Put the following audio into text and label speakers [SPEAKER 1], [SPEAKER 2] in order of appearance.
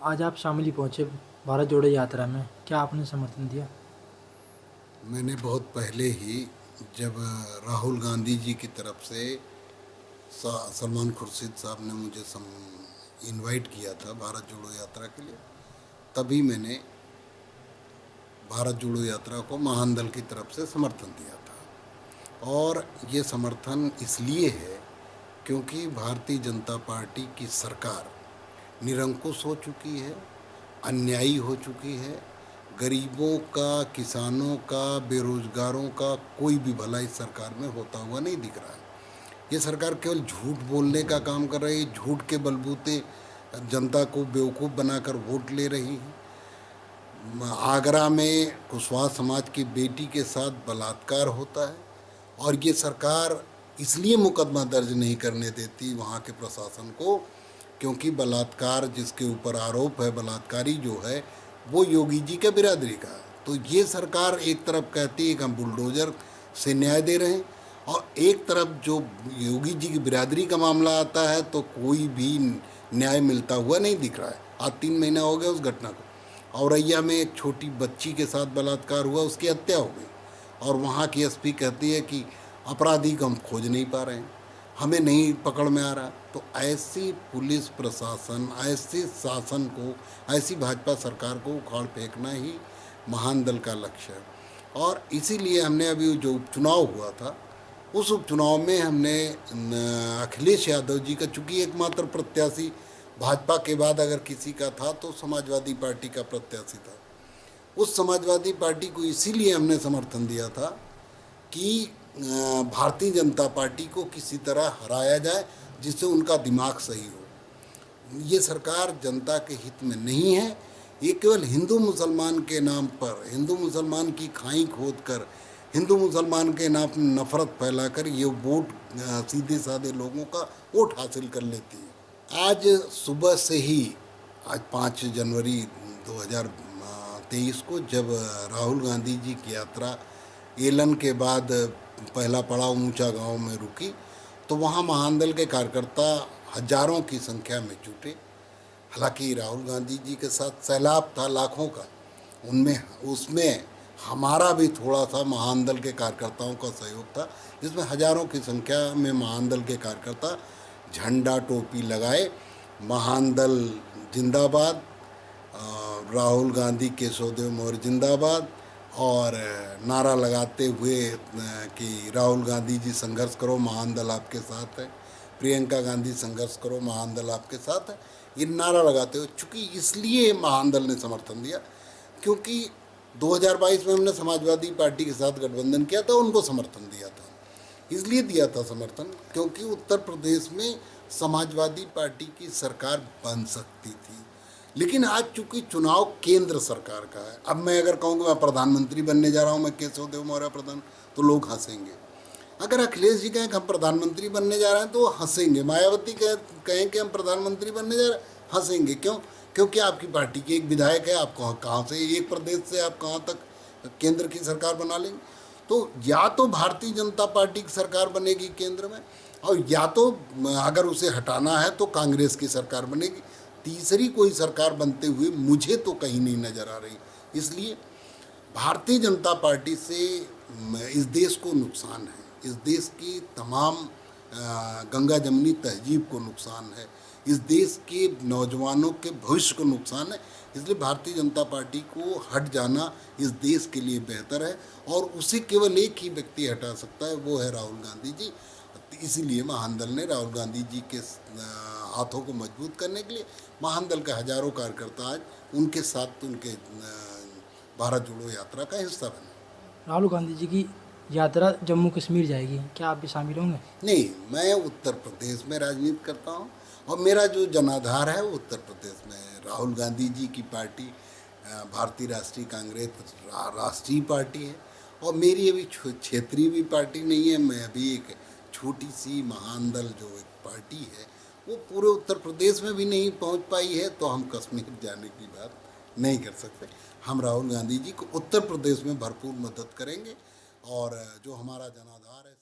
[SPEAKER 1] आज आप शामली पहुंचे भारत जोड़ो यात्रा में, क्या आपने समर्थन दिया?
[SPEAKER 2] मैंने बहुत पहले ही, जब राहुल गांधी जी की तरफ से सलमान खुर्शीद साहब ने मुझे इनवाइट किया था भारत जोड़ो यात्रा के लिए, तभी मैंने भारत जोड़ो यात्रा को महान दल की तरफ से समर्थन दिया था। और ये समर्थन इसलिए है क्योंकि भारतीय जनता पार्टी की सरकार निरंकुश हो चुकी है, अन्यायी हो चुकी है। गरीबों का, किसानों का, बेरोजगारों का कोई भी भला इस सरकार में होता हुआ नहीं दिख रहा है। ये सरकार केवल झूठ बोलने का काम कर रही है, झूठ के बलबूते जनता को बेवकूफ़ बनाकर वोट ले रही है। आगरा में कुशवाहा समाज की बेटी के साथ बलात्कार होता है और ये सरकार इसलिए मुकदमा दर्ज नहीं करने देती वहाँ के प्रशासन को, क्योंकि बलात्कार जिसके ऊपर आरोप है, बलात्कारी जो है, वो योगी जी के बिरादरी का है। तो ये सरकार एक तरफ कहती है कि हम बुलडोजर से न्याय दे रहे हैं, और एक तरफ जो योगी जी की बिरादरी का मामला आता है तो कोई भी न्याय मिलता हुआ नहीं दिख रहा है। आज 3 महीना हो गया उस घटना को। औरैया में एक छोटी बच्ची के साथ बलात्कार हुआ, उसकी हत्या हो गई, और वहाँ की एसपी कहती है कि अपराधी को हम खोज नहीं पा रहे हैं, हमें नहीं पकड़ में आ रहा। तो ऐसी पुलिस प्रशासन, ऐसे शासन को, ऐसी भाजपा सरकार को उखाड़ फेंकना ही महान दल का लक्ष्य है। और इसीलिए हमने अभी जो उपचुनाव हुआ था, उस उपचुनाव में हमने अखिलेश यादव जी का, चूँकि एकमात्र प्रत्याशी भाजपा के बाद अगर किसी का था तो समाजवादी पार्टी का प्रत्याशी था, उस समाजवादी पार्टी को इसीलिए हमने समर्थन दिया था कि भारतीय जनता पार्टी को किसी तरह हराया जाए जिससे उनका दिमाग सही हो। ये सरकार जनता के हित में नहीं है। ये केवल हिंदू मुसलमान के नाम पर, हिंदू मुसलमान की खाई खोद कर, हिंदू मुसलमान के नाम पर नफरत फैलाकर ये वोट, सीधे साधे लोगों का वोट हासिल कर लेती है। आज सुबह से ही, आज 5 जनवरी 2023 को, जब राहुल गांधी जी की यात्रा एलन के बाद पहला पड़ाव ऊंचा गांव में रुकी, तो वहाँ महान दल के कार्यकर्ता हजारों की संख्या में जुटे। हालांकि राहुल गांधी जी के साथ सैलाब था लाखों का, उनमें उसमें हमारा भी थोड़ा सा महान दल के कार्यकर्ताओं का सहयोग था, जिसमें हजारों की संख्या में महान दल के कार्यकर्ता झंडा टोपी लगाए, महान दल जिंदाबाद, राहुल गांधी केशवदेव मौर्य जिंदाबाद, और नारा लगाते हुए कि राहुल गांधी जी संघर्ष करो, महान दल आपके साथ है, प्रियंका गांधी संघर्ष करो, महान दल आपके साथ है, ये नारा लगाते हुए, चूँकि इसलिए महान दल ने समर्थन दिया क्योंकि 2022 में हमने समाजवादी पार्टी के साथ गठबंधन किया था, उनको समर्थन दिया था। इसलिए दिया था समर्थन क्योंकि उत्तर प्रदेश में समाजवादी पार्टी की सरकार बन सकती थी। लेकिन आज चूंकि चुनाव केंद्र सरकार का है, अब मैं अगर कहूँ कि मैं प्रधानमंत्री बनने जा रहा हूँ, मैं केशव देव मौर्य प्रधान, तो लोग हंसेंगे। अगर अखिलेश जी कहें कि हम प्रधानमंत्री बनने जा रहे हैं तो हंसेंगे। मायावती कहें कि हम प्रधानमंत्री बनने जा रहे हैं, हंसेंगे। क्यों? क्योंकि आपकी पार्टी के एक विधायक है, आप कहाँ से, एक प्रदेश से आप कहाँ तक केंद्र की सरकार बना लेंगे? तो या तो भारतीय जनता पार्टी की सरकार बनेगी केंद्र में, और या तो अगर उसे हटाना है तो कांग्रेस की सरकार बनेगी। तीसरी कोई सरकार बनते हुए मुझे तो कहीं नहीं नज़र आ रही। इसलिए भारतीय जनता पार्टी से इस देश को नुकसान है, इस देश की तमाम गंगा जमनी तहजीब को नुकसान है, इस देश के नौजवानों के भविष्य को नुकसान है। इसलिए भारतीय जनता पार्टी को हट जाना इस देश के लिए बेहतर है, और उसे केवल एक ही व्यक्ति हटा सकता है, वो है राहुल गांधी जी। इसीलिए महान दल ने राहुल गांधी जी के हाथों को मजबूत करने के लिए महान दल के हजारों कार्यकर्ता आज उनके साथ, उनके भारत जोड़ो यात्रा का हिस्सा बने।
[SPEAKER 1] राहुल गांधी जी की यात्रा जम्मू कश्मीर जाएगी, क्या आप भी शामिल होंगे?
[SPEAKER 2] नहीं, मैं उत्तर प्रदेश में राजनीति करता हूँ, और मेरा जो जनाधार है वो उत्तर प्रदेश में है। राहुल गांधी जी की पार्टी भारतीय राष्ट्रीय कांग्रेस राष्ट्रीय पार्टी है, और मेरी अभी क्षेत्रीय भी पार्टी नहीं है। मैं अभी एक छोटी सी महान दल जो एक पार्टी है, वो पूरे उत्तर प्रदेश में भी नहीं पहुंच पाई है, तो हम कश्मीर जाने की बात नहीं कर सकते। हम राहुल गांधी जी को उत्तर प्रदेश में भरपूर मदद करेंगे, और जो हमारा जनाधार है